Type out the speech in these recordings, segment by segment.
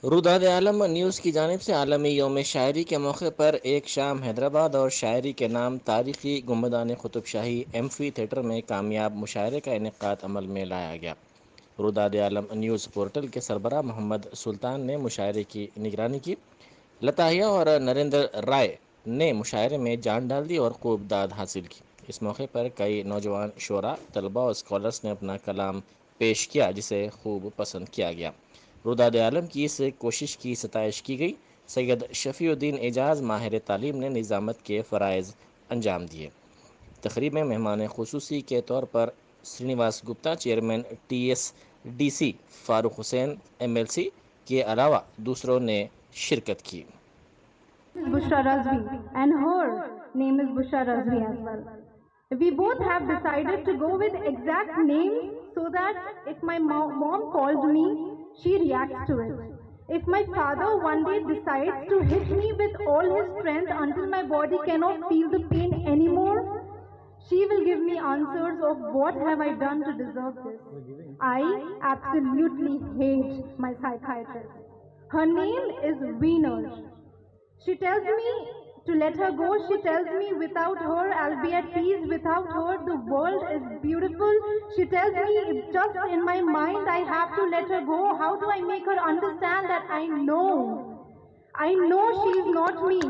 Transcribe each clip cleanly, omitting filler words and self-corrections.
रुदाद आलम news की जानिब से आलमी यौम शायरी के मौके पर एक शाम हैदराबाद और शायरी के नाम तारीख़ी गुंबदान कुतुब शाही एम्फी थिएटर में कामयाब मुशायरे का इनेकाद अमल में लाया गया। रुदाद आलम न्यूज़ पोर्टल के सरबराह मोहम्मद सुल्तान ने मुशायरे की निगरानी की। लताहिया और नरेंद्र राय ने मुशायरे में जान डाल दी और खूब दाद हासिल की। इस मौके पर कई नौजवान शोरा, तलबा और स्कॉलर्स ने अपना कलाम पेश किया, जिसे खूब पसंद किया गया। रुदाद आलम की इस कोशिश की सताइश की गई। सैयद शफ़ीउद्दीन एजाज माहिर तालीम ने निज़ामत के फ़राइज़ अंजाम दिए। तकरीब में मेहमान खुसूसी के तौर पर Srinivas Gupta, chairman TSDC Farooq Hussain MLC के अलावा दूसरों ने शिरकत की। Bushra Razvi, and her name is Bushra Razvi as well. We both have decided to go with exact names so that if my mom called me, she reacts to it. If my father one day decides to hit me with all his strength until my body cannot feel the pain anymore, she will give me answers of what have I done to deserve this. I absolutely hate my psychiatrist. Her name is Wiener. She tells me to let her go. She tells me without her I'll be at peace. Without her the world is beautiful. She tells me if just in my mind I have to let her go. How do I make her understand that I know she is not me.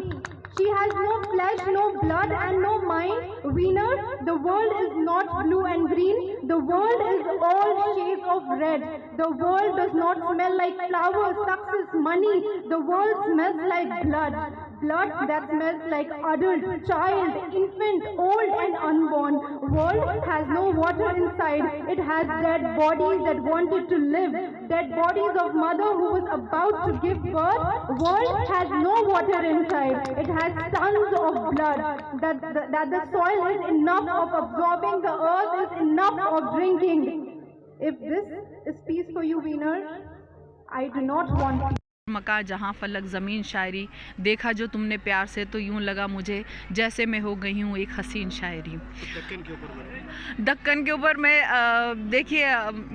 She has no flesh, no blood and no mind. Wiener, the world is not blue and green. The world is all shades of red. The world does not smell like flowers, success, money. The world smells like blood. Blood that smells like adult, child, infant, old and unborn. World has no water inside. It has dead bodies that wanted to live. Dead bodies of mother who was about to give birth. World has no water inside. It has tons of blood. That the soil is enough of absorbing. The earth is enough of drinking. If this is peace for you, Wiener, I do not want peace. मका जहाँ फलक ज़मीन शायरी देखा जो तुमने प्यार से तो यूं लगा मुझे जैसे मैं हो गई हूँ एक हसीन शायरी। दक्कन के ऊपर मैं देखिए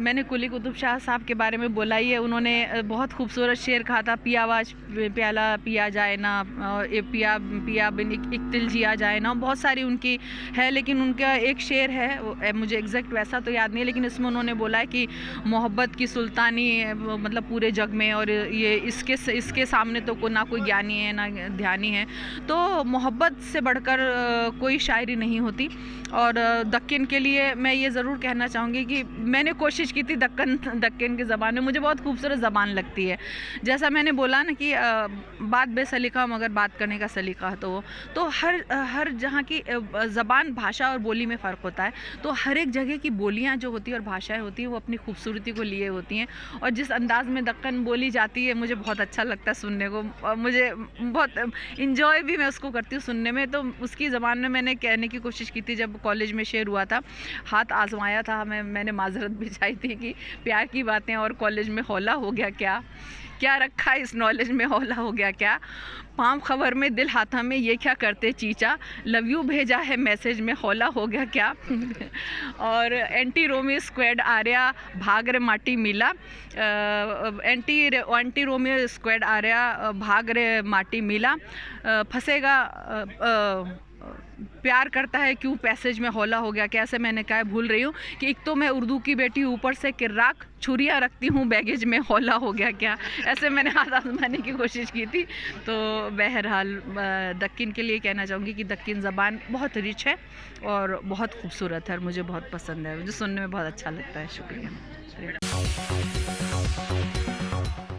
मैंने कुली कुतुब शाह साहब के बारे में बोला ही है। उन्होंने बहुत खूबसूरत शेर कहा था, पिया आवाज प्याला पिया जाए ना, पिया पिया बिन एक तिल जिया जाए ना। बहुत सारी उनकी है, लेकिन उनका एक शेर है, मुझे एग्जैक्ट वैसा तो याद नहीं है, लेकिन इसमें उन्होंने बोला है कि मोहब्बत की सुल्तानी मतलब पूरे जग में, और ये इसके सामने तो ना कोई ज्ञानी है ना ध्यानी है। तो मोहब्बत से बढ़कर कोई शायरी नहीं होती। और दक्कन के लिए मैं ये ज़रूर कहना चाहूँगी कि मैंने कोशिश की थी दक्कन की ज़बान में, मुझे बहुत खूबसूरत ज़बान लगती है। जैसा मैंने बोला ना कि बात बेसलीका मगर बात करने का सलीका, तो हर जहाँ की ज़बान, भाषा और बोली में फ़र्क होता है। तो हर एक जगह की बोलियाँ जो होती है और भाषाएँ होती हैं वो अपनी खूबसूरती को लिए होती हैं। और जिस अंदाज़ में दक्कन बोली जाती है मुझे बहुत अच्छा लगता है सुनने को, और मुझे बहुत इंजॉय भी मैं उसको करती हूँ सुनने में। तो उसकी ज़बान में मैंने कहने की कोशिश की थी, जब कॉलेज में शेर हुआ था, हाथ आजमाया था, मैंने माजरत भिजाई थी कि प्यार की बातें और कॉलेज में हौला हो गया क्या रखा इस नॉलेज में हौला हो गया क्या, पाँव खबर में दिल हाथा में ये क्या करते चीचा, लव यू भेजा है मैसेज में हौला हो गया क्या। और एंटी रोमियो स्क्वाड आर्या भाग रे माटी मिला, एंटी रोमियो स्क्वाड आर्या भाग रे माटी मिला, फंसेगा प्यार करता है क्यों पैसेज में हौला हो गया। कैसे मैंने कहा भूल रही हूँ कि एक तो मैं उर्दू की बेटी, ऊपर से किर्राक छुरियाँ रखती हूँ बैगेज में हौला हो गया क्या, ऐसे मैंने हाथ आजमाने की कोशिश की थी। तो बहरहाल दक्कन के लिए कहना चाहूँगी कि दक्कन ज़बान बहुत रिच है और बहुत खूबसूरत है और मुझे बहुत पसंद है, मुझे सुनने में बहुत अच्छा लगता है। शुक्रिया।